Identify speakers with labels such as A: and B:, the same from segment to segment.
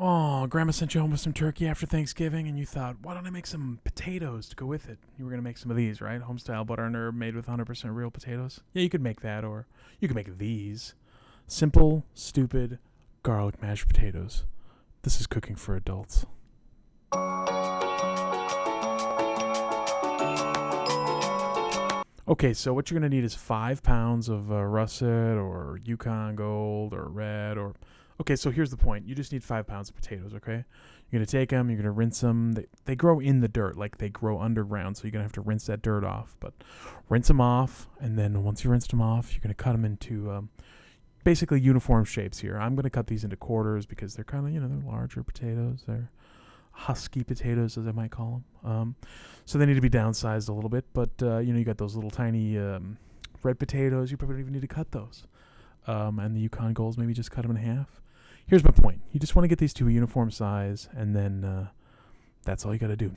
A: Oh, Grandma sent you home with some turkey after Thanksgiving, and you thought, why don't I make some potatoes to go with it? You were going to make some of these, right? Homestyle butter and herb made with 100% real potatoes. Yeah, you could make that, or you could make these. Simple, stupid, garlic mashed potatoes. This is cooking for adults. Okay, so what you're going to need is 5 pounds of russet or Yukon Gold or red or... Okay, so here's the point. You just need 5 pounds of potatoes, okay? You're going to take them, you're going to rinse them. They grow in the dirt, like they grow underground, so you're going to have to rinse that dirt off. But rinse them off, and then once you rinsed them off, you're going to cut them into basically uniform shapes here. I'm going to cut these into quarters because they're kind of, they're larger potatoes. They're husky potatoes, as I might call them. So they need to be downsized a little bit, but, you got those little tiny red potatoes. You probably don't even need to cut those. And the Yukon Golds, maybe just cut them in half. Here's my point. You just want to get these to a uniform size, and then that's all you got to do.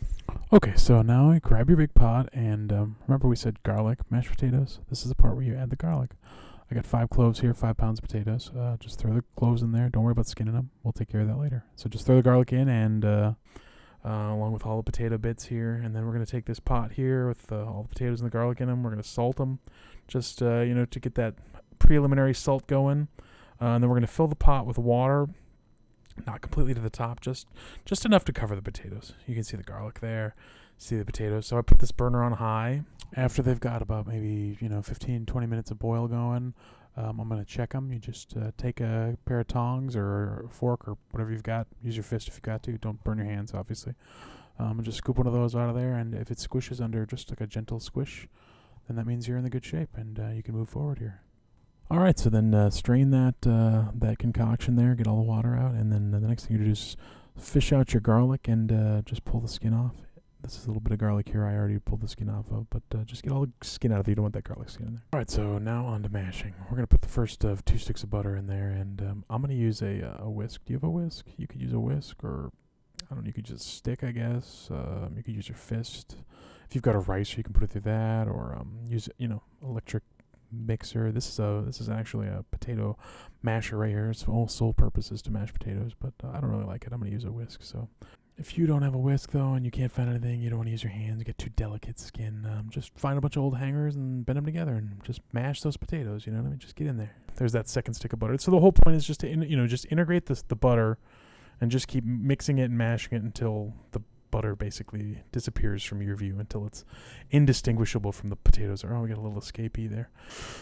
A: Okay, so now you grab your big pot, and remember we said garlic, mashed potatoes? This is the part where you add the garlic. I got 5 cloves here, 5 pounds of potatoes. Just throw the cloves in there. Don't worry about skinning them. We'll take care of that later. So just throw the garlic in, and along with all the potato bits here, and then we're going to take this pot here with all the potatoes and the garlic in them. We're going to salt them, just to get that preliminary salt going. And then we're going to fill the pot with water, not completely to the top, just enough to cover the potatoes. You can see the garlic there, see the potatoes. So I put this burner on high. After they've got about maybe 15, 20 minutes of boil going, I'm going to check them. You just take a pair of tongs or a fork or whatever you've got. Use your fist if you got to. Don't burn your hands, obviously. And just scoop one of those out of there. And if it squishes under just like a gentle squish, then that means you're in the good shape and you can move forward here. All right, so then strain that concoction there, get all the water out, and then the next thing you do is fish out your garlic and just pull the skin off. This is a little bit of garlic here I already pulled the skin off of, but just get all the skin out of it. You don't want that garlic skin in there. All right, so now on to mashing. We're going to put the first of 2 sticks of butter in there, and I'm going to use a whisk. Do you have a whisk? You could use a whisk, or I don't know, you could use a stick, I guess. You could use your fist. If you've got a ricer, you can put it through that, or use, electric mixer. This is actually a potato masher right here. Its sole purpose is to mash potatoes, but I don't really like it. I'm going to use a whisk. So if you don't have a whisk though and you can't find anything, you don't want to use your hands, you get too delicate skin, just find a bunch of old hangers and bend them together and just mash those potatoes. You know what I mean? Just get in there. There's that second stick of butter. So the whole point is just to just integrate the butter and just keep mixing it and mashing it until the butter basically disappears from your view, until it's indistinguishable from the potatoes. Oh, we got a little escapee there.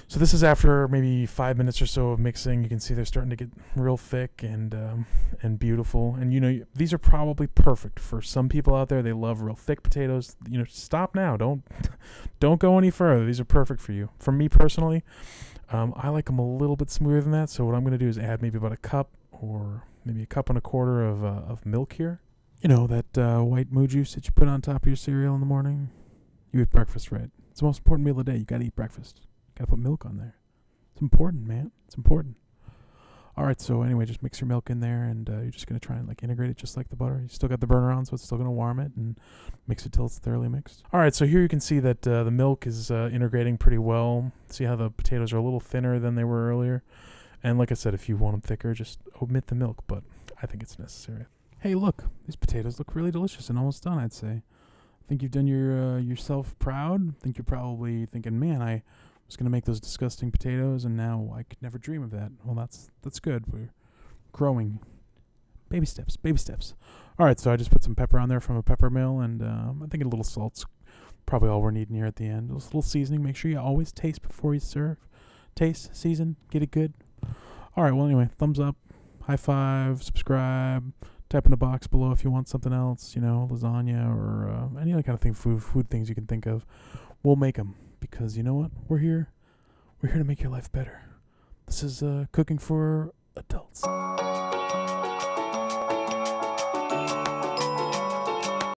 A: So this is after maybe 5 minutes or so of mixing. You can see they're starting to get real thick and beautiful. And these are probably perfect for some people out there. They love real thick potatoes. Stop now. Don't go any further. These are perfect for you. For me personally, I like them a little bit smoother than that. So what I'm going to do is add maybe about a cup or maybe a cup and a quarter of milk here. That white moo juice that you put on top of your cereal in the morning. You eat breakfast, right? It's the most important meal of the day. You got to eat breakfast. Got to put milk on there. It's important, man. It's important. All right, so anyway, just mix your milk in there, and you're just going to try and integrate it just like the butter. You still got the burner on, so it's still going to warm it, and mix it till it's thoroughly mixed. All right, so here you can see that the milk is integrating pretty well. See how the potatoes are a little thinner than they were earlier? And like I said, if you want them thicker, just omit the milk, but I think it's necessary. Hey, look, these potatoes look really delicious and almost done, I'd say. I think you've done yourself proud. I think you're probably thinking, man, I was going to make those disgusting potatoes, and now I could never dream of that. Well, that's good. We're growing. Baby steps, baby steps. All right, so I just put some pepper on there from a pepper mill, and I think a little salt's probably all we're needing here at the end. Just a little seasoning. Make sure you always taste before you serve. Taste, season, get it good. All right, well, anyway, thumbs up, high five, subscribe. Type in the box below if you want something else, lasagna or any other kind of thing, food things you can think of. We'll make them because you know what? We're here to make your life better. This is cooking for adults.